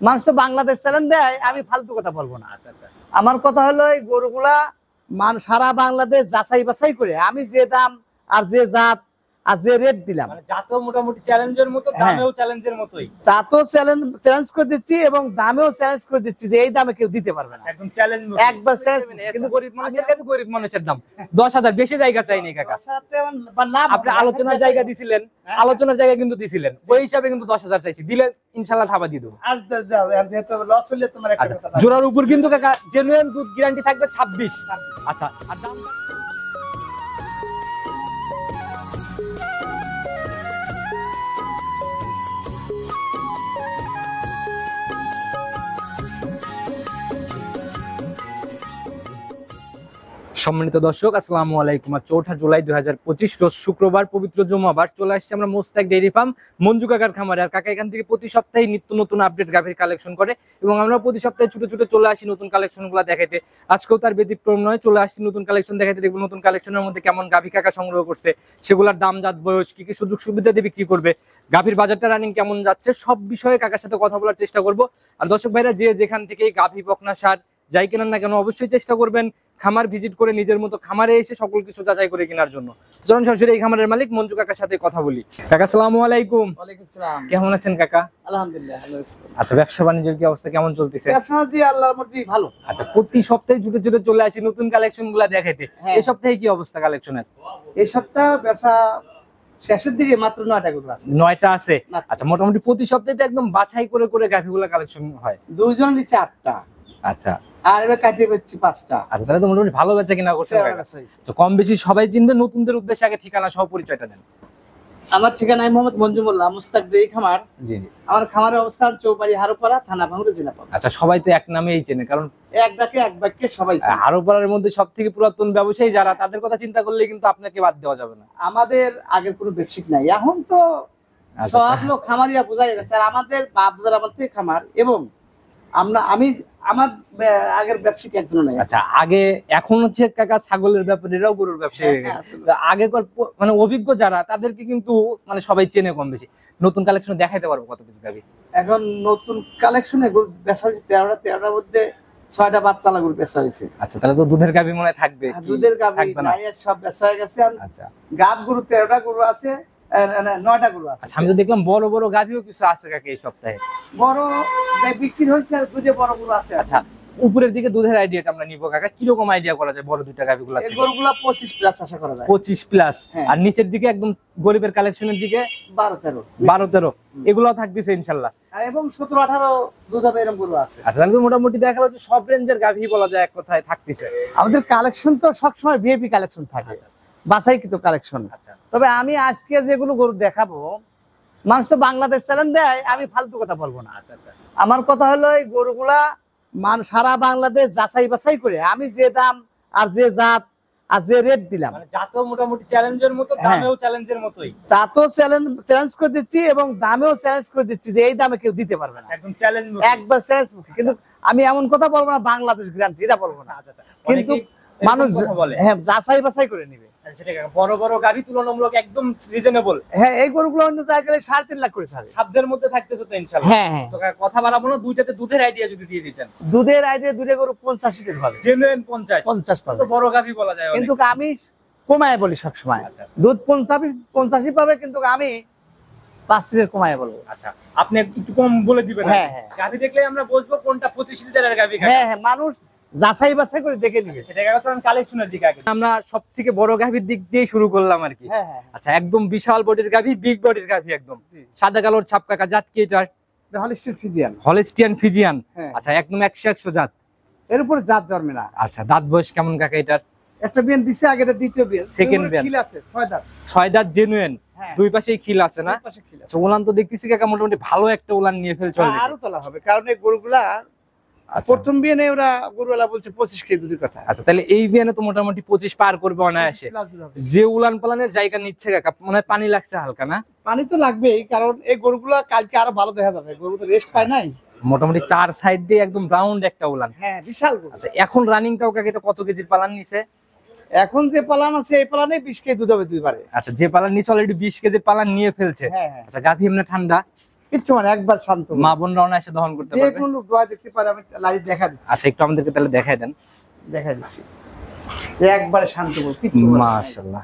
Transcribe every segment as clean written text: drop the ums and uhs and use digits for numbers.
মানুষ তো বাংলাদেশ চ্যালেঞ্জ দেয়, আমি ফালতু কথা বলবো না। আমার কথা হলো এই গরুগুলা সারা বাংলাদেশ যাচাই বাছাই করে আমি যে দাম আর যে জাত আর যে রেট দিলাম, মানে জাতও মোটামুটি চ্যালেঞ্জের মতো, দামেও চ্যালেঞ্জের মতোই। জাতও চ্যালেঞ্জ করে দিচ্ছি এবং দামেও চ্যালেঞ্জ করে দিচ্ছি যে এই দামে কেউ দিতে পারবে না। একদম চ্যালেঞ্জ মতো, একবার চ্যালেঞ্জ। কিন্তু গরিব মানুষের কাছে গরিব মানুষের দাম 10,000, বেশি জায়গা চাইনি কাকা। আপনি আলোচনার জায়গা দিছিলেন, আলোচনার জায়গা কিন্তু দিছিলেন, ওই হিসাবে কিন্তু 10,000 চাইছি, দিলে ইনশাআল্লাহ থাবা দিয়ে দেব। জোড়ার উপর কিন্তু কাকা জেনুইন দুধ গ্যারান্টি থাকবে 26। আচ্ছা, আর দাম সম্মানিত দর্শক, আসসালামু আলাইকুম। 4 জুলাই 2025 রোজ শুক্রবার, পবিত্র জুমাবার। চলে আসছে আমরা মোস্তাক ডেইরি ফার্ম মঞ্জু কাকার খামারে। আর কাকা এখান থেকে প্রতি সপ্তাহে নিত্য নতুন আপডেট গাভীর কালেকশন করে এবং আমরা প্রতি সপ্তাহে ছোট ছোট চলে আসি নতুন কালেকশন গুলা দেখাইতে। আজকেও তার ব্যতিক্রম নয়, চলে আসছি নতুন কালেকশন দেখাইতে। দেখবো নতুন কালেকশনের মধ্যে কেমন গাভী কাকা সংগ্রহ করছে, সেগুলোর দাম, জাত, বয়স, কি কি সুযোগ সুবিধা দিয়ে বিক্রি করবে, গাভীর বাজারটা রানিং কেমন যাচ্ছে, সব বিষয়ে কাকার সাথে কথা বলার চেষ্টা করব। আর দর্শক ভাইরা যে যেখান থেকে গাভী বকনা সার যাই কেনার না কেন, অবশ্যই চেষ্টা করবেন খামার ভিজিট করে নিজের মতো খামারে এসে সকল কিছু যাচাই করে কেনার জন্য। চলুন সরাসরি এই খামারের মালিক মঞ্জু কাকার সাথে কথা বলি। কাকা আসসালামু আলাইকুম। ওয়ালাইকুম সালাম। কেমন আছেন কাকা? আলহামদুলিল্লাহ ভালো আছি। আচ্ছা, ব্যবসা বাণিজ্যের কি অবস্থা, কেমন চলতেছে? ব্যবসা জি আল্লাহর মর্জি ভালো। আচ্ছা, প্রতি সপ্তাহে ছুটে ছুটে চলে আসি নতুন কালেকশন গুলা দেখাইতে। এই সপ্তাহে কি অবস্থা কালেকশনের? এই সপ্তাহ বেচা শেষের দিকে মাত্র 9টা গরু আছে। 9টা আছে। আচ্ছা, মোটামুটি প্রতি সপ্তাহে তো একদম বাছাই করে করে গাভীগুলা কালেকশন হয়। দুইজন নিচে 8টা। আচ্ছা, আর এবার কাটিয়ে বেচছি 5টা। আচ্ছা, তাহলে তো মোটামুটি ভালো বেচা কিনা করছেন কাকা। তো কম বেশি সবাই চিনবে, নতুনদের উদ্দেশ্যে আগে ঠিকানা সহ পরিচয়টা দেন। আমার ঠিকানা মোহাম্মদ মঞ্জু মোল্লা, মুস্তাক ডেইরি খামার। জি জি। আমার খামারের অবস্থান চৌবাড়ি হারোপাড়া, থানা ভাঙ্গুড়া, জেলা পাবনা। আচ্ছা, সবাই তো এক নামেই চেনে, কারণ এক ডাকে এক বাক্যে সবাই চেনে। হারোপাড়ার মধ্যে সবথেকে পুরাতন ব্যবসায়ী যারা, তাদের কথা চিন্তা করলে কিন্তু আপনাকে বাদ দেওয়া যাবে না। আমাদের আগের কোনো ব্যবসায়িক নাই, এখন তো সব লোক খামারিয়া বোঝাই গেছে। আর আমাদের বাপ দাদার আমল থেকে খামার, এবং আমার আগের ব্যবসায়িক একজন নাই। আচ্ছা, আগে এখন হচ্ছে কাকা ছাগলের ব্যাপারীরাও গরুর ব্যবসায়ী হয়ে গেছে। আগেকার মানে অভিজ্ঞ যারা, তাদেরকে কিন্তু মানে সবাই চেনে কম বেশি। নতুন কালেকশন দেখাইতে পারবো কত পিস গাভী? এখন নতুন কালেকশনে গরু বেচা হয়েছে 13টার মধ্যে 6টা বাচ্চালা গরু বেচা হয়েছে। আচ্ছা, তাহলে তো দুধের গাভী মনে হয় থাকবে। দুধের গাভী নাই, সব বেচা হয়ে গেছে। আচ্ছা, গাব গরু 13টা গরু আছে, 9টা গরু আছে। আমি তো দেখলাম বড় বড় গাভীও কিছু আছে কাকা এই সপ্তাহে। বড় বিক্রি হয়েছে, দুটো বড় গরু আছে। আচ্ছা, উপরের দিকে দুধের আইডিয়াটা আমরা নিব কাকা, কিরকম আইডিয়া করা যায় বড় দুইটা গাভীগুলা? এই গরুগুলা 25 প্লাস আশা করা যায়। 25 প্লাস। আর নিচের দিকে একদম গরিবের কালেকশনের দিকে 12-13 এগুলাও থাকতেছে ইনশাআল্লাহ। এবং 17-18 দুধ হবে এরকম গরু আছে। আচ্ছা, তাহলে মোটামুটি দেখা যাচ্ছে সব রেঞ্জের গাভী বলা যায় এক কথায় থাকতেছে। আমাদের কালেকশন তো সবসময় ভিআইপি কালেকশন থাকে, বাছাইকৃত কালেকশন। আচ্ছা, তবে আমি আজকে যেগুলো গরু দেখাবো, মানুষ তো বাংলাদেশ চ্যালেঞ্জ দেয়, আমি ফালতু কথা বলবো না। আচ্ছা আচ্ছা, আমার কথা হলো এই গরুগুলা সারা বাংলাদেশ যাচাই বাছাই করে আমি যে দাম আর যে জাত আর যে রেট দিলাম, মানে জাতও মোটামুটি চ্যালেঞ্জের মতো, দামেও চ্যালেঞ্জের মতোই। জাতও চ্যালেঞ্জ করে দিচ্ছি এবং দামেও চ্যালেঞ্জ করে দিচ্ছি যে এই দামে কেউ দিতে পারবে না। একদম চ্যালেঞ্জ, একবার চ্যালেঞ্জ। কিন্তু আমি এমন কথা বলবো না বাংলাদেশ গ্যারান্টি, এটা বলবো না। আচ্ছা, কিন্তু মানুষ যাচাই বাছাই করে নিবে। বড় বড় গাভী তুলনামূলক একদম রিজনেবল। হ্যাঁ, এই গরুগুলো অন্য জায়গায় 3.5 লাখ করে ছাড়ে। সাধ্যের মধ্যে থাকতেছে তো ইনশাআল্লাহ। হ্যাঁ হ্যাঁ, তো কথা বাড়াবো না, দুইটাতে দুধের আইডিয়া যদি দিয়ে দিতেন। দুধের আইডিয়া দুটো গরু 50 লিটার পাবে, জেনুইন 50 পাবে। তো বড় গাভী বলা যায়। কিন্তু আমি কমায় বলি সবসময়, দুধ 85 পাবে, কিন্তু আমি 5 লিটার কমায় বলবো। আচ্ছা, আপনি একটু কম বলে দিবেন। হ্যাঁ হ্যাঁ, গাভী দেখলে আমরা বুঝবো কোনটা 25 লিটারের গাভী। হ্যাঁ হ্যাঁ, মানুষ যাচাই বাছাই করে দেখে নিবে। সেটা কালেকশনের দিকে আগে আমরা সবথেকে বড় গাভীর দিক দিয়ে শুরু করলাম আর কি। হ্যাঁ হ্যাঁ, আচ্ছা, একদম বিশাল বডির গাভী, বিগ বডির গাভী, একদম সাদা কালোর ছাপ কাকা। জাত কি এটা? Holstein Friesian. Holstein Friesian. আচ্ছা, একদম 100 জাত। এর উপরে জাত জন্মে না। আচ্ছা, দাঁত বয়স কেমন কাকা এটার? একটা বিয়ান দিছে, আগেটা দ্বিতীয় বিয়ান, সেকেন্ড বিয়ান। খিল আছে 6 দাঁত। 6 দাঁত জেনুইন, দুই পাশেই খিল আছে না? আচ্ছা, উলান তো দেখতেছি কাকা মোটামুটি ভালো একটা উলান নিয়ে ফেলছে অলরেডি। আরো তোলা হবে, কারণ এই গরুগুলা প্রথম বিয়ানে ওরা গরুওয়ালা বলছে 25 কেজি দুধের কথা। আচ্ছা, তাহলে এই বিয়ানে তো মোটামুটি 25 পার করবে অনায়াসে। যে উলান পালানের জায়গা নিচ্ছে কাকা, মনে হয় পানি লাগছে হালকা না? পানি তো লাগবেই, কারণ এই গরুগুলা কালকে আরো ভালো দেখা যাবে। গরু তো রেস্ট পায় নাই। মোটামুটি 4 সাইড দিয়ে একদম রাউন্ড একটা উলান। হ্যাঁ, বিশাল গরু। আচ্ছা, এখন রানিংটাও কাকে এটা কত কেজির পালান নিছে? এখন যে পালান আছে, এই পালানে 20 কেজি দুধ হবে দুইবারে। আচ্ছা, যে পালান নিছে অলরেডি 20 কেজির পালান নিয়ে ফেলছে। হ্যাঁ হ্যাঁ। আচ্ছা, গাভী এমনি ঠান্ডা? কিচ্ছু মানে একবার শান্ত মা বোনরা অনায়াসে দহন করতে যে পারবে। কোনো দোয়া দেখতে পারে, আমি লাইট দেখা দিচ্ছি, আচ্ছা একটু আমাদেরকে তাহলে দেখাই দেন। দেখা দিচ্ছি যে একবারে শান্ত গরু, কিচ্ছু বলে না। মাশাআল্লাহ,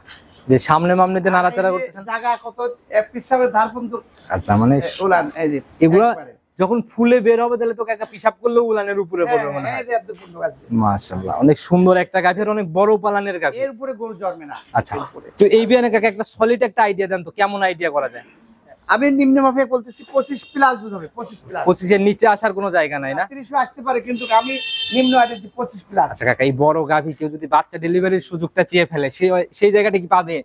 যে সামনে মামনে দিয়ে নাড়াচাড়া এই যে করতেছেন। জায়গা কত পিছাবে ধার পর্যন্ত আচ্ছা মানে উলান, এই যে এগুলা একবারে। যখন ফুলে বের হবে তাহলে তো কাকা পিশাব করলেও উলানের উপরে হ্যাঁ, পড়বে মনে হ্যাঁ, হয়। এই যে একদম পর্যন্ত আসবে। মাশাআল্লাহ, অনেক সুন্দর একটা গাভী আর অনেক বড় পালানের গাভী। এর উপরে গরু জন্মে না। আচ্ছা এরপরে। তো এই বিয়ানে কাকা একটা সলিড একটা আইডিয়া দেন তো, কেমন আইডিয়া করা যায়? আমি নিম্ন মাপে বলতেছি 25 প্লাস দুধ হবে, 25 প্লাস। 25 এর নিচে আসার কোনো জায়গা নাই না? 30 আসতে পারে, কিন্তু আমি নিম্ন আইডিয়া 25 প্লাস। আচ্ছা কাকা, এই বড় গাভী কেউ যদি বাচ্চা ডেলিভারির সুযোগটা চেয়ে ফেলে সেই জায়গাটা কি পাবে?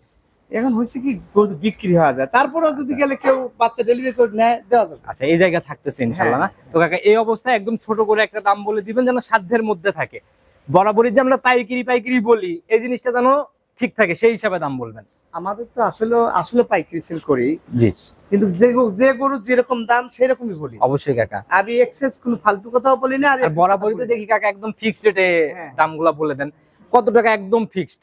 এখন হয়েছে কি গরু বিক্রি হওয়া যায়, তারপরেও যদি গেলে কেউ বাচ্চা ডেলিভারি করে নেয় দেওয়া যাবে। আচ্ছা এই জায়গা থাকতেছে ইনশাআল্লাহ না? তো কাকা এই অবস্থায় একদম ছোট করে একটা দাম বলে দিবেন যেন সাধ্যের মধ্যে থাকে। বরাবরই যে আমরা পাইকারি বলি এই জিনিসটা যেন ঠিক থাকে, সেই হিসাবে দাম বলবেন। আমাদের তো আসলে পাইকারি সেল করি, জি কিন্তু যে গরু যেরকম দাম সেরকমই বলি। অবশ্যই কাকা। আমি এক্সেস কোনো ফালতু কথাও বলি না, আর আর বরাবরই তো দেখি কাকা একদম ফিক্সড রেটে হ্যাঁ। দামগুলা বলে দেন। কত টাকা একদম ফিক্সড?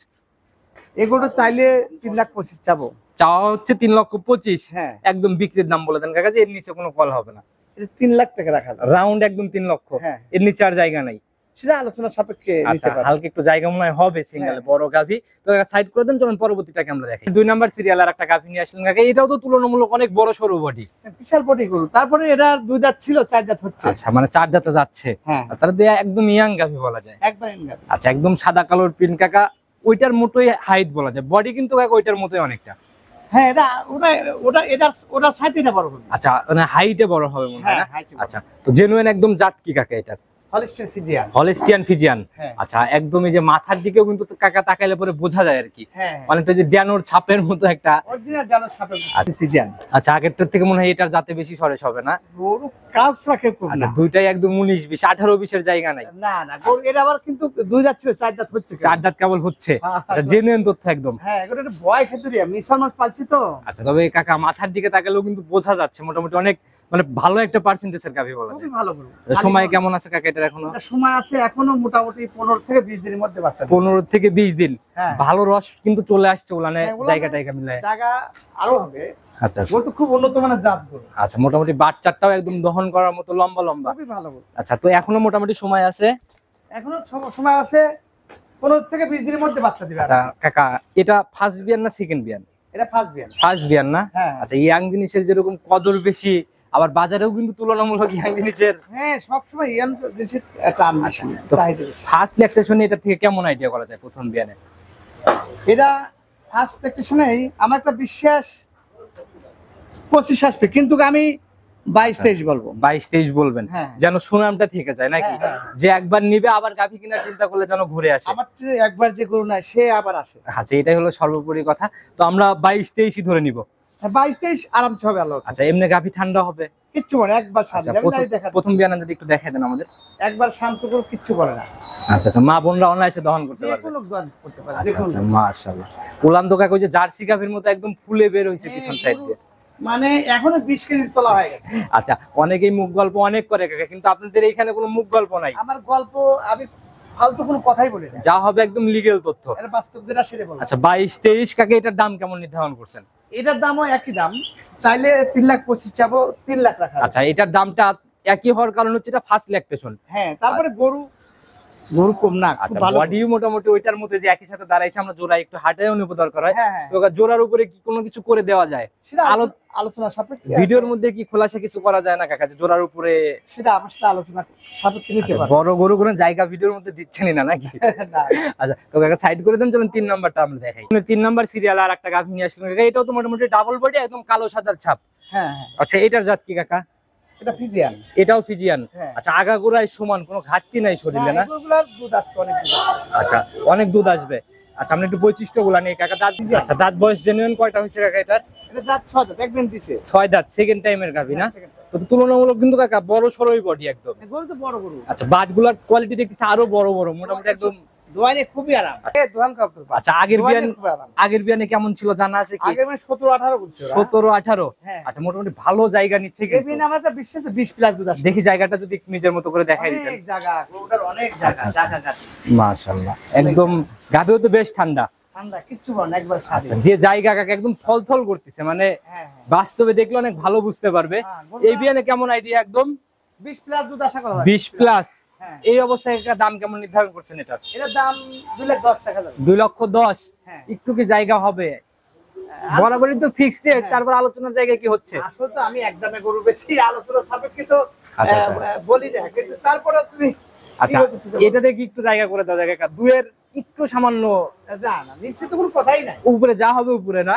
এগুলো চাইলে 3,25,000 চাবো। চাওয়া হচ্ছে 3,25,000। হ্যাঁ, একদম বিক্রির দাম বলে দেন কাকা, যে এর নিচে কোনো কল হবে না। এটা 3 লাখ টাকা রাখা যাবে। রাউন্ড একদম 3 লক্ষ। হ্যাঁ, এর নিচে আর জায়গা নাই। সেটা আলোচনা সাপেক্ষে আচ্ছা নিতে পারবে। হালকা একটু জায়গা মনে হয় হবে সিঙ্গেলে, হ্যাঁ। বড় গাভী। তো সাইড করে দেন, চলুন পরবর্তীটাকে আমরা দেখাই। 2 নাম্বার সিরিয়াল আর একটা গাভী নিয়ে আসলেন কাকা, এটাও তো তুলনামূলক অনেক বড় সরু বডি। বিশাল বডি গরু, তারপরে এটা 2 দাঁত ছিল, 4 দাঁত হচ্ছে। আচ্ছা মানে 4 দাঁতে যাচ্ছে। হ্যাঁ, আর তার দিয়ে একদম ইয়াং গাভী বলা যায়। একবার ইনগাম। আচ্ছা একদম সাদা কালোর প্রিন্ট কাকা, ওইটার মতোই হাইট বলা যায়, বডি কিন্তু কাকা ওইটার মতোই অনেকটা। হ্যাঁ, ওটা সাইতে বড় হবে। আচ্ছা মানে হাইটে বড় হবে মনে হয় হ্যাঁ, না? height এ বড়। আচ্ছা তো জেনুইন একদম জাত কি কাকা এটা? Holstein Friesian. Holstein Friesian. হ্যাঁ। আচ্ছা একদম এই যে মাথার দিকেও কিন্তু কাকা তাকাইলে পরে বোঝা যায় আর কি, হ্যাঁ, অনেকটা যে ড্যানোর ছাপের মতো একটা। অরিজিনাল ডানার সাপে ফ্রিজিয়ান। আচ্ছা আগেরটার থেকে মনে হয় এটার জাতে বেশি সরেস হবে না? গরু কাউস রাখে খুব আচ্ছা না। দুইটাই একদম 19-20 18-20 এর জায়গা নাই। না গরু এটা আবার কিন্তু 2 দাঁত ছিল, 4 দাঁত হচ্ছে। 4 দাঁত কেবল হচ্ছে। হ্যাঁ, আচ্ছা জেনুইন তথ্য একদম। হ্যাঁ, এটা একটা বয় ক্ষেত্রে মিশাল মাছ পাচ্ছি তো। আচ্ছা তবে কাকা মাথার দিকে তাকালেও কিন্তু বোঝা যাচ্ছে মোটামুটি অনেক মানে ভালো একটা পার্সেন্টেজের গাভী বলা যায়। খুবই ভালো গরু। সময় কেমন আছে কাকা এটার এখনো? এটা সময় আছে এখনো মোটামুটি 15 থেকে 20 দিনের মধ্যে বাচ্চা দেবে। 15 থেকে 20 দিন। হ্যাঁ। ভালো রস কিন্তু চলে আসছে ওলানে, হ্যাঁ, ওলানে জায়গাটা মিলায়। জায়গা আরো হবে। আচ্ছা গরু তো খুব উন্নত মানের জাত গরু, আচ্ছা মোটামুটি বাচ্চাটাও একদম দহন করার মতো লম্বা। খুবই ভালো গরু। আচ্ছা তো এখনো মোটামুটি সময় আছে। এখনো সময় আছে, 15 থেকে 20 দিনের মধ্যে বাচ্চা দিবে। আচ্ছা কাকা এটা ফার্স্ট বিয়ান না সেকেন্ড বিয়ান? এটা ফার্স্ট বিয়ান। ফার্স্ট বিয়ান না? হ্যাঁ। আচ্ছা ইয়াং জিনিসের যেরকম কদর বেশি, আবার বাজারেও কিন্তু তুলনামূলক ইয়াং জিনিসের হ্যাঁ, সবসময় ইয়ান জিনিসের টান বেশি, চাহিদা বেশি। ফার্স্ট ল্যাকটেশনে এটা থেকে কেমন আইডিয়া করা যায় প্রথম বিয়ানে? এটা ফার্স্ট দেখতে শুনেই আমার একটা বিশ্বাস 25 আসবে, কিন্তু আমি 22-23 বলবো। 22-23 বলবেন, হ্যাঁ। যেন সুনামটা থেকে যায় নাকি? হ্যাঁ, হ্যাঁ। যে একবার নিবে আবার গাভী কিনার চিন্তা করলে যেন ঘুরে আসে। আমার চেয়ে একবার যে গরু নাই সে আবার আসে। আচ্ছা এটাই হলো সর্বোপরি কথা। তো আমরা 22-23 ধরে নিব। 22-23 আরামসে হবে। আল্লাহ আচ্ছা এমনি গাভী ঠান্ডা হবে? কিচ্ছু বলে না, একবার শান্ত। আচ্ছা আমি জানি দেখা প্রথম বিয়ানে যদি একটু দেখাই দেন আমাদের। একবার শান্ত গরু কিচ্ছু বলে না, আচ্ছা মা বোনরা অনায়াসে দহন করতে যে পারবে। কোনো দোয়ান করতে পারে, যে কোনো। মাশাআল্লাহ, উলান তো কাকা ওই যে জার্সি গাভীর মতো একদম ফুলে বের হইছে পিছন সাইড দিয়ে। মানে এখনো 20 কেজি তোলা হয়ে গেছে। আচ্ছা অনেকেই মুখ গল্প অনেক করে কাকা, কিন্তু আপনাদের এখানে কোনো মুখ গল্প নাই। আমার গল্প আমি ফালতু কোনো কথাই বলি না, যা হবে একদম লিগ্যাল তথ্য। এটা বাস্তব যেটা সেটা বলবো। আচ্ছা 22-23 কাকা এটার দাম কেমন নির্ধারণ করছেন? এটার দামও একই দাম, চাইলে 3,25,000 চাবো, 3 লাখ রাখা। আচ্ছা এটার দামটা একই হওয়ার কারণ হচ্ছে এটা ফার্স্ট ল্যাকটেশন। হ্যাঁ, তারপরে গরু কম না, খুব আচ্ছা ভালো। বডিও মোটামুটি ওইটার মধ্যে যে একই সাথে দাঁড়াইছে, আমরা জোড়া একটু হাঁটায় অনুভব দরকার হয়। হ্যাঁ, হ্যাঁ। তো জোড়ার উপরে কি কোনো কিছু করে দেওয়া যায়? সেটা আলো- আলোচনা সাপেক্ষে। ভিডিওর মধ্যে কি খোলাসা কিছু করা যায় না কাকা যে জোড়ার উপরে? সেটা আমার সাথে আলোচনা সাপেক্ষে নিতে আচ্ছা, পারবো। বড় গরু কোনো জায়গা ভিডিওর মধ্যে দিচ্ছেনই না নাকি? না, আচ্ছা তো কাকা সাইড করে দেন, চলুন 3 নাম্বারটা আমরা দেখাই। 3 নাম্বার সিরিয়াল আর একটা গাভী নিয়ে আসলেন কাকা, এটাও তো মোটামুটি ডাবল বডি একদম কালো সাদার ছাপ। হ্যাঁ, হ্যাঁ, আচ্ছা এটার জাত কি কাকা? এটা ফিজিয়ান। এটাও ফিজিয়ান। হ্যাঁ। আচ্ছা আগাগোড়ায় সমান, কোনো ঘাটতি নাই শরীরে না? এগুলোর দুধ আসবে, অনেক দুধ আসবে। আচ্ছা অনেক দুধ আসবে। আচ্ছা আমরা একটু বৈশিষ্ট্যগুলা নেই কাকা। দাঁত, আচ্ছা দাঁত বয়স জেনুইন কয়টা হয়েছে কাকা এটার? এটা দাঁত 6 দাঁত, একদিন দিছে। 6 দাঁত, সেকেন্ড টাইমের গাভী না? হ্যাঁ, second time। তো তুলনামূলক কিন্তু কাকা বড় সরই বডি একদম। গরু তো বড় গরু। আচ্ছা বাটগুলার কোয়ালিটি দেখতেছি আরো বড় বড়, মোটামুটি একদম। দোয়ানে খুবই আরাম। দোয়ান কাপড়। আচ্ছা আগের দোয়ানে বিয়ান, খুব আরাম। আগের বিয়ানে কেমন ছিল জানা আছে কি? আগে মানে 17-18 বলছে ওরা। 17-18। হ্যাঁ। আচ্ছা মোটামুটি ভালো জায়গা নিচ্ছে এই কিন্তু। বিন আমার একটা বিশ্বাস 20 প্লাস দুধ আসবে। দেখি জায়গাটা যদি একটু নিজের মতো করে দেখাই দিতেন। অনেক জায়গা, গরুটার অনেক জায়গা, জায়গা। মাশাআল্লাহ একদম গাভীও তো বেশ ঠান্ডা। ঠান্ডা কিচ্ছু বল না, একবার স্বাধীন। যে জায়গা কাকা একদম থলথল করতেছে, মানে হ্যাঁ, বাস্তবে দেখলে অনেক ভালো বুঝতে পারবে। এই বিয়ানে কেমন আইডিয়া? একদম 20 প্লাস দুধ আশা করা যায়। 20 প্লাস। হ্যাঁ। এই অবস্থায় একটা দাম কেমন নির্ধারণ করছেন এটার? এটার দাম 2,10,000 টাকা যাবে। 2,10,000। হ্যাঁ। একটু কি জায়গা হবে? বরাবরই তো ফিক্সড রেট, হ্যাঁ। তারপর আলোচনার জায়গায় কি হচ্ছে? আসলে তো আমি একদমে গরু বেশি আলোচনা সাপেক্ষে তো আচ্ছা, আচ্ছা। বলি না, কিন্তু তারপরে তুমি আচ্ছা, এটাতে কি একটু জায়গা করে দেওয়া যায় কাকা? দুয়ের একটু সামান্য না না নিশ্চিত কোনো কথাই নাই। উপরে যা হবে উপরে না?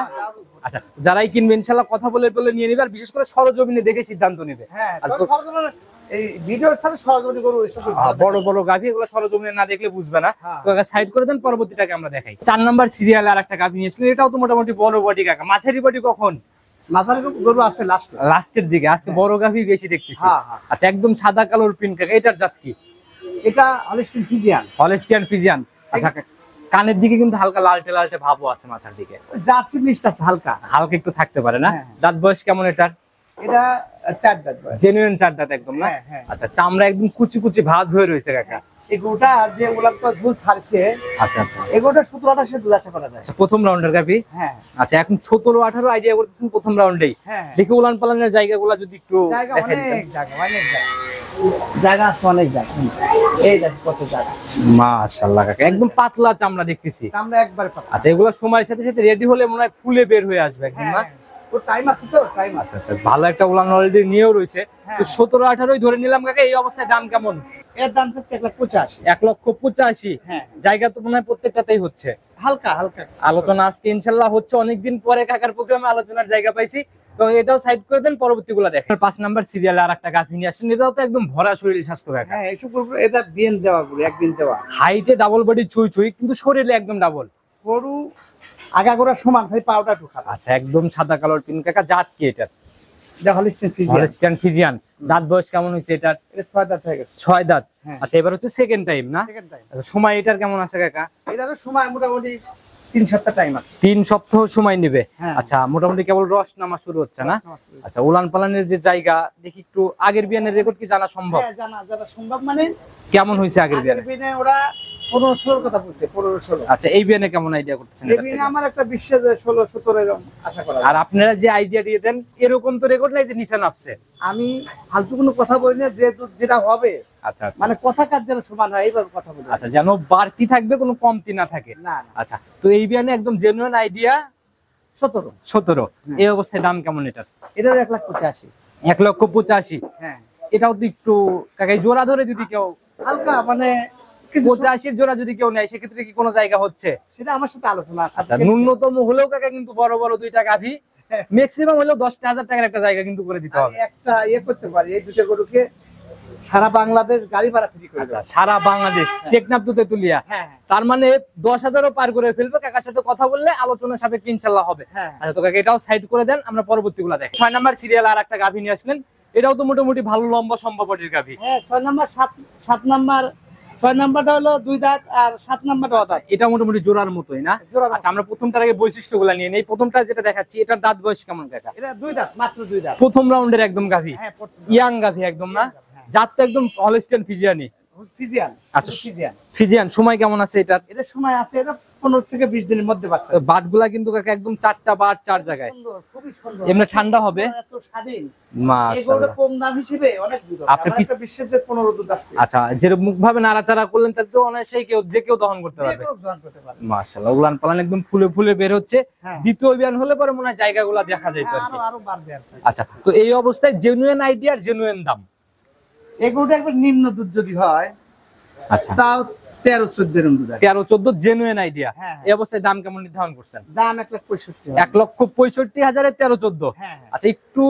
আচ্ছা, যারাই কিনবে ইনশাআল্লাহ কথা বলে বলে নিয়ে নিবে, আর বিশেষ করে সরজমিনে দেখে সিদ্ধান্ত নেবে। হ্যাঁ, আর তবে সরজমিনে এই ভিডিওর সাথে সরজমিনে গরু এসব বড় বড় গাভী এগুলো সরজমিনে না দেখলে বুঝবে না। হ্যাঁ। তো কাকা সাইড করে দেন, পরবর্তীটাকে আমরা দেখাই। 4 নাম্বার সিরিয়ালে আর একটা গাভী নিয়েছিলেন, এটাও তো মোটামুটি বড় বডি কাকা। মাঝারি বডি কখন? মাথার গরু আছে লাস্টে। লাস্টের দিকে। আজকে বড় গাভী বেশি দেখতেছি। হ্যাঁ, হ্যাঁ। আচ্ছা, একদম সাদা কালোর প্রিন্ট কাকা। এটার জাত কি? এটা হলিস্টিন ফ্রিজিয়ান। Holstein Friesian. আচ্ছা, কানের দিকে কিন্তু হালকা লালটে লালটে ভাবও আছে, মাথার দিকে জার্সি মিক্সড আছে হালকা। হালকা একটু থাকতে পারে না? হ্যাঁ। দাঁত বয়স কেমন এটার? এটা 4 দাঁত বয়স। জেনুইন 4 দাঁত একদম না? হ্যাঁ, হ্যাঁ। আচ্ছা, চামড়া একদম কুচি কুচি ভাঁজ হয়ে রয়েছে কাকা। এই গরুটা যে ওলাপটা দুধ ছাড়ছে, আচ্ছা আচ্ছা। এই গরুটা 17-28 দুধ আশা করা যায়। আচ্ছা, প্রথম রাউন্ডের গাভী। হ্যাঁ, আচ্ছা, এখন 17-18 আইডিয়া করতেছেন প্রথম রাউন্ডেই। হ্যাঁ। দেখি উলান পালানের জায়গাগুলো যদি একটু জায়গা দেখাই দিতেন। অনেক জায়গা, অনেক জায়গা। জায়গা আছে অনেক জায়গা। এই দেখ কত জায়গা। মাশাআল্লাহ কাকা, একদম পাতলা চামড়া দেখতেছি। আমরা একবারে পাবো। আচ্ছা, এগুলো সময়ের সাথে সাথে রেডি হলে মনে হয় ফুলে বের হয়ে আসবে একদম হ্যাঁ, না? হ্যাঁ। ওর টাইম আছে তো, টাইম আছে। আচ্ছা, ভালো একটা উলান অলরেডি নিয়েও রয়েছে। হ্যাঁ। তো 17-18 ধরে নিলাম কাকা। এই অবস্থায় দাম কেমন? এর দাম হচ্ছে 1,85,000। 1,85,000। হ্যাঁ। জায়গা তো মনে হয় প্রত্যেকটাতেই হচ্ছে। হালকা হালকা আলোচনা আজকে ইনশাল্লাহ হচ্ছে, অনেকদিন পরে কাকার প্রোগ্রামে আলোচনার জায়গা পাইছি। তো এটাও সাইড করে দেন, পরবর্তীগুলো দেখেন। 5 নাম্বার সিরিয়ালে আর একটা গাভী নিয়ে আসেন, এটাও তো একদম ভরা শরীর স্বাস্থ্য কাকা। হ্যাঁ, এইসব গরু এটা বিএন দেওয়া গরু, একদিন দেওয়া হাইটে ডাবল বডি ছুঁই ছুঁই, কিন্তু শরীরে একদম ডাবল। গরু আগাগোড়া সমান, ভাই পাউডার টু খারাপ। আচ্ছা, একদম সাদা কালার পিন কাকা। জাত কি এটা? এটা হলিস্টিন ফ্রিজিয়ান। Holstein Friesian. দাঁত বয়স কেমন হয়েছে এটার? এটা 6 দাঁত হয়ে গেছে। 6 দাঁত। হ্যাঁ। আচ্ছা, এবার হচ্ছে সেকেন্ড টাইম না? Second time. আচ্ছা, সময় এটার কেমন আছে কাকা? এটারও সময় মোটামুটি 3 সপ্তাহ টাইম আছে। 3 সপ্তাহ সময় নেবে। হ্যাঁ। আচ্ছা, মোটামুটি কেবল রস নামা শুরু হচ্ছে না? আচ্ছা, উলান পালানের যে জায়গা দেখি একটু, আগের বিয়ানের রেকর্ড কি জানা সম্ভব? হ্যাঁ, জানা যারা সম্ভব। মানে কেমন হয়েছে আগের বিয়ানে? বিনে ওরা 15-16 কথা বলছে, 15-16। আচ্ছা, এই বিয়ানে কেমন আইডিয়া করতেছেন এই এটার বিনে থেকে? আমার একটা বিশ্বাস 16-17 এরকম আশা করা যায়। আর আপনারা যে আইডিয়া দিয়ে দেন, এরকম তো রেকর্ড নাই যে নিচে নামছে। আমি ফালতু কোনো কথা বলি না, যে যেটা হবে আচ্ছা আচ্ছা। মানে কথা কাজ যেন সমান হয়, এইভাবে কথা বলি। আচ্ছা, যেন বাড়তি থাকবে, কোনো কমতি না থাকে। না না, আচ্ছা, তো এই বিয়ানে একদম জেনুইন আইডিয়া 17। 17। এই অবস্থায় দাম কেমন এটার? এটার 1,85,000। 1,85,000। হ্যাঁ, এটাও তো একটু কাকাই জোড়া ধরে যদি কেউ হালকা মানে কিছু 85 জোড়া যদি কেউ নেয়, সেক্ষেত্রে কি কোনো জায়গা হচ্ছে? সেটা আমার সাথে আলোচনা আছে। আচ্ছা, ন্যূনতম হলেও কাকা কিন্তু বড় বড় দুইটা গাভী, হ্যাঁ। ম্যাক্সিমাম হলেও 10,000 টাকার একটা জায়গা কিন্তু করে দিতে হবে। আমি একটা করতে পারি, এই দুটো গরুকে সারা বাংলাদেশ গাড়ি ভাড়া ফ্রি করে আচ্ছা, দেবো। সারা বাংলাদেশ টেকনাফ টু তেতুলিয়া। হ্যাঁ, তার মানে 10,000ও পার করে ফেলবে। কাকার সাথে কথা বললে আলোচনা সাপেক্ষে ইনশাল্লাহ হবে। হ্যাঁ। আচ্ছা, তো কাকা এটাও সাইড করে দেন, আমরা পরবর্তীগুলো দেখি। 6 নাম্বার সিরিয়াল আর একটা গাভী নিয়ে আসলেন, এটাও তো মোটামুটি ভালো লম্বা সম্ভবটির গাভী। হ্যাঁ, 6 নাম্বার 7 নাম্বার 6 নাম্বারটা হলো 2 দাঁত আর 7 নাম্বারটা অদাঁত। এটা মোটামুটি জোড়ার মতোই না? জোড়ার মতো। আচ্ছা, আমরা প্রথমটার আগে বৈশিষ্ট্যগুলো নিয়ে নেই। প্রথমটা যেটা দেখাচ্ছি, এটার দাঁত বয়স কেমন কাকা? এটা 2 দাঁত, মাত্র 2 দাঁত। প্রথম রাউন্ডের একদম গাভী, হ্যাঁ, ইয়াং গাভী একদম না? হ্যাঁ। জাত তো একদম হলস্টিয়ান ফ্রিজিয়ানি। ফিজিয়ান। আচ্ছা, ফিজিয়ান। ফ্রিজিয়ান। সময় কেমন আছে এটার? এটা সময় আছে, এটা 15 থেকে 20 দিনের মধ্যে বাচ্চা। বাটগুলা কিন্তু কাকা একদম 4টা বাট 4 জায়গায়। সুন্দর, খুবই সুন্দর। এমনি ঠান্ডা হবে? এত স্বাধীন। মাশাআল্লাহ। এগুলো কম দাম হিসেবে অনেক দুধ। আপনি আমার একটা বিশ্বাস যে 15 দুধ আসবে। আচ্ছা, যেরকম মুখ ভাবে নাড়াচাড়া করলেন তাতে তো অনায়াসেই যে কেউ দহন করতে যে পারবে। কোনো গ্রহণ করতে পারে। মাশাআল্লাহ, উলান পালান একদম ফুলে ফুলে বের হচ্ছে। হ্যাঁ। দ্বিতীয় বিয়ান হলে পরে মনে হয় জায়গাগুলো দেখা যায় তো আর কি। আরো বাড়বে আর কি। আচ্ছা, তো এই অবস্থায় জেনুইন আইডিয়ার জেনুইন দাম। এগুলোটা একবার নিম্ন দুধ যদি হয়, আচ্ছা, তাও 13-14 এরকম দুধ আসবে। 13-14 জেনুইন আইডিয়া। হ্যাঁ। এই অবস্থায় দাম কেমন নির্ধারণ করছেন? দাম 1,65,000। 1,65,000 13-14। হ্যাঁ, হ্যাঁ। আচ্ছা, একটু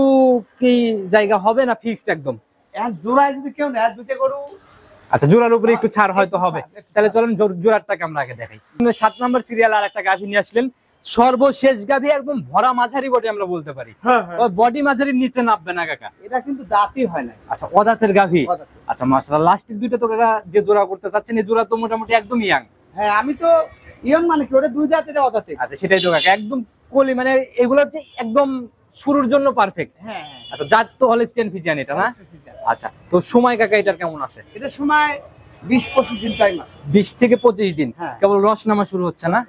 কি জায়গা হবে না ফিক্সড একদম? এখন জোড়ায় যদি কেউ নেয়, দুটো গরু আচ্ছা, জোড়ার উপরে একটু ছাড় হয়তো হবে। একটু ছাড়। তাহলে চলেন জোড়ারটাকে আমরা আগে দেখাই। 7 নাম্বার সিরিয়াল আর একটা গাভী নিয়ে আসলেন, সর্বশেষ গাভী, একদম ভরা মাঝারি বডি আমরা বলতে পারি। বডি মাঝারির নিচে নামবে না কাকা। এটা কিন্তু দাঁতই হয় না। আচ্ছা, অদাঁতের গাভী। অদাঁত। আচ্ছা, মাশাআল্লাহ। লাস্টের দুইটা তো কাকা যে জোড়া করতে চাচ্ছেন, এই জোড়া তো মোটামুটি একদম ইয়াং। হ্যাঁ, আমি তো ইয়ং মানে কি, ওটা 2 দাঁত, এটা অদাঁতে। আচ্ছা, সেটাই তো কাকা, একদম কলি, মানে এগুলো হচ্ছে একদম শুরুর জন্য পারফেক্ট। হ্যাঁ, আচ্ছা, জাত তো হলস্টিয়ান ফ্রিজিয়ান এটা না? হ্যাঁ। আচ্ছা, তো সময় কাকা এটার কেমন আছে? এটা সময় 20-25 দিন টাইম আছে। 20 থেকে 25 দিন হ্যাঁ। কেবল রস নামা শুরু হচ্ছে না?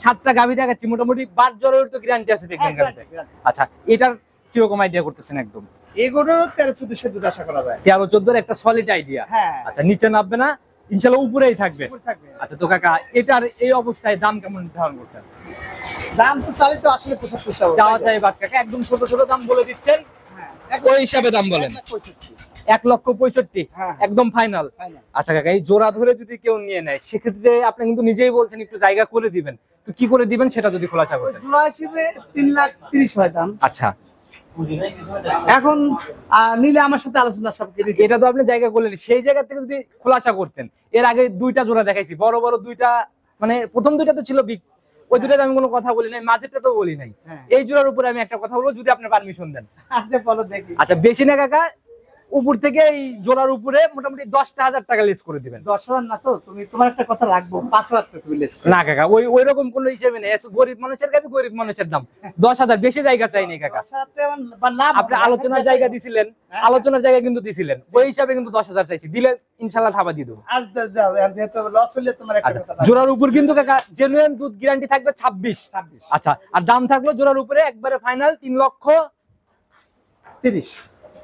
7টা গাভী দেখাচ্ছি, মোটামুটি 12 জ্বরের তো গ্যারান্টি আছে প্রেগন্যান্ট গাভীতে। আচ্ছা, এটার কিরকম আইডিয়া করতেছেন? একদম এগুলো 13-14 দুধ আশা করা যায়। 13-14 একটা সলিড আইডিয়া। হ্যাঁ। আচ্ছা, নিচে নামবে না ইনশাআল্লাহ, উপরেই থাকবে। উপরে থাকবে। আচ্ছা, তো কাকা এটার এই অবস্থায় দাম কেমন নির্ধারণ করছেন? দাম তো চালিত আসলে 75 টাকা। চাওয়া চাই বাদ কাকা, একদম ছোট ছোট দাম বলে দিচ্ছেন, হ্যাঁ, ওই হিসাবে দাম বলেন। 1,65,000 হ্যাঁ। একদম ফাইনাল। Final। আচ্ছা কাকা, এই জোড়া ধরে যদি কেউ নিয়ে নেয় সেক্ষেত্রে আপনি কিন্তু নিজেই বলছেন একটু জায়গা করে দিবেন, তো কি করে দিবেন সেটা যদি খোলাসা ওই করতেন। জোড়া হিসেবে 3,30,000 হয় দাম। আচ্ছা, এখন নিলে আমার সাথে আলোচনা সাপেক্ষে দিতে। এটা তো আপনি জায়গা করলেন, সেই জায়গা থেকে যদি খোলাসা করতেন। এর আগে 2টা জোড়া দেখাইছি, বড় বড় 2টা, মানে প্রথম 2টা তো ছিল বিগ, ওই 2টাতে আমি কোনো কথা বলি নাই, মাঝেরটা তো বলি নাই। হ্যাঁ। এই জোড়ার উপরে আমি একটা কথা বলবো যদি আপনি পারমিশন দেন। আচ্ছা বলো দেখি। আচ্ছা, বেশি না কাকা, উপর থেকে এই জোড়ার উপরে মোটামুটি 10,000 টাকা লেস করে দিবেন। 10,000 না তো, তুমি তোমার একটা কথা রাখবো, 5,000 টাকা তুমি লেস করো। না কাকা, ওই রকম কোনো হিসেবে নেই, গরিব মানুষের কাছে গরিব মানুষের দাম। 10,000 বেশি জায়গা চাইনি কাকা। 10,000 টাকা বা লাভ আপনি হবে। আলোচনার জায়গা দিছিলেন, হ্যাঁ। আলোচনার জায়গা কিন্তু দিছিলেন, ওই হিসাবে কিন্তু 10,000 চাইছি, দিলে ইনশাআল্লাহ থাবা দিয়ে দেবো। আজ দাও, যেহেতু লস হলে তোমার একটা আচ্ছা, কথা রাখবো। জোড়ার উপর কিন্তু কাকা জেনুইন দুধ গ্যারান্টি থাকবে 26। 26। আচ্ছা, আর দাম থাকলো জোড়ার উপরে একবারে ফাইনাল 30।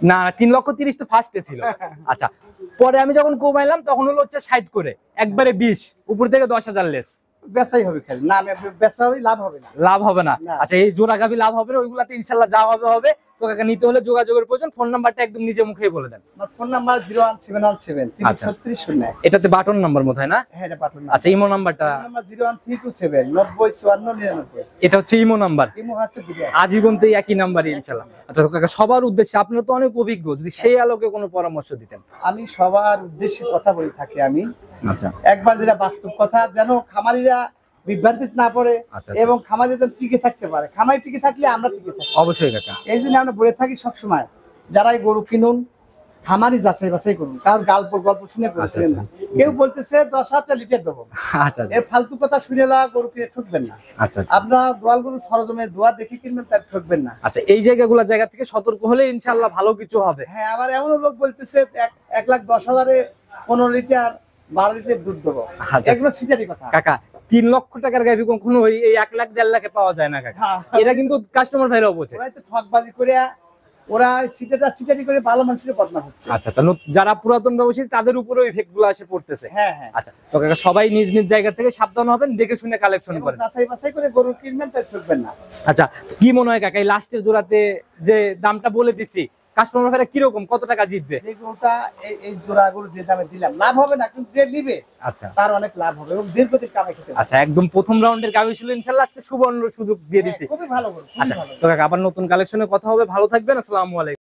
না 3,30,000 তো ফার্স্টে ছিল। আচ্ছা, পরে আমি যখন কমাইলাম তখন হলো হচ্ছে 60 করে, একবারে 20, উপর থেকে 10,000 লেস। বেচাই হবে খালি, না আমি বেচা হবে, লাভ হবে না। লাভ হবে না? না। আচ্ছা, এই জোড়া গাভী লাভ হবে না, ওইগুলাতে ইনশাআল্লাহ যা হবে হবে। তো কাকা নিতে হলে যোগাযোগের প্রয়োজন, ফোন নাম্বারটা একদম নিজে মুখেই বলে দেন। আমার ফোন নাম্বার 01717 আচ্ছা। 336 এটাতে বাটন নাম্বার মনে হয় না? হ্যাঁ, এটা পাঠান। আচ্ছা, ইমো নাম্বারটা? নাম্বার 01327 905499। এটা হচ্ছে ইমো নাম্বার, ইমো হচ্ছে বিরিয়ানি। আজীবনতেই একই নাম্বারই ইনশাআল্লাহ। আচ্ছা তো কাকা, সবার উদ্দেশ্যে আপনারা তো অনেক অভিজ্ঞ, যদি সেই আলোকে কোনো পরামর্শ দিতেন। আমি সবার উদ্দেশ্যে কথা বলে থাকি আমি। আচ্ছা একবার যেটা বাস্তব কথা, যেন খামারিরা বিভ্রান্তিতে না পড়ে আচ্ছা। এবং খামারিরা যেন টিকে থাকতে পারে। খামারি টিকে থাকলে আমরা টিকে থাকি। অবশ্যই কাকা। এই জন্য আমরা বলে থাকি সবসময়, যারাই গরু কিনুন খামারি যাচাই বাছাই করুন, কারণ গল্প শুনে করছিলেন না। কেউ বলতেছে 10,000 লিটার দেবো, আচ্ছা এর ফালতু কথা শুনে গরু কিনে ঠকবেন না। আচ্ছা। আপনারা দোয়াল গরু সরজমে দোয়া দেখে কিনবেন, তার ঠকবেন না। আচ্ছা, এই জায়গা থেকে সতর্ক হলে ইনশাআল্লাহ ভালো কিছু হবে। হ্যাঁ, আবার এমনও লোক বলতেছে 1,10,000-এ 15 লিটার 12 লিটার দুধ দেবো, আচ্ছা। এগুলো সিটারি কথা। কাকা, 3 লক্ষ টাকার গাভী কখনো এই 1 লাখ 1.5 লাখে পাওয়া যায় না কাকা। হ্যাঁ। এটা কিন্তু কাস্টমার ভাইরাও বোঝে। ওরাই তো ঠকবাজি করে, ওরা সিটারি করে ভালো মানুষের বদনাম হচ্ছে। আচ্ছা, যারা পুরাতন ব্যবসায়ী তাদের উপরে ইফেক্ট গুলো এসে পড়তেছে। হ্যাঁ হ্যাঁ। আচ্ছা, তো কাকা সবাই নিজ নিজ জায়গা থেকে সাবধান হবেন, দেখে শুনে কালেকশন এবং করেন। যাচাই বাছাই করে গরু কিনবেন, তাই ঠকবেন না। আচ্ছা, কি মনে হয় কাকা, এই লাস্টের জোড়াতে যে দামটা বলে দিছি, কাস্টমার ভাইরা কিরকম, কত টাকা জিতবে? যে গরুটা এই জোড়া গরু যে দামে দিলাম, লাভ হবে না, কিন্তু যে নিবে আচ্ছা তার অনেক লাভ হবে এবং দীর্ঘদিন কামাই খেতে পারবে। আচ্ছা, একদম প্রথম রাউন্ডের গাভী ছিল ইনশাআল্লাহ, আজকে সুবর্ণ সুযোগ দিয়ে দিচ্ছি। হ্যাঁ, খুবই ভালো গরু, খুবই আচ্ছা, ভালো। তো কাকা আবার নতুন কালেকশনে কথা হবে, ভালো থাকবেন, আসসালামু আলাইকুম।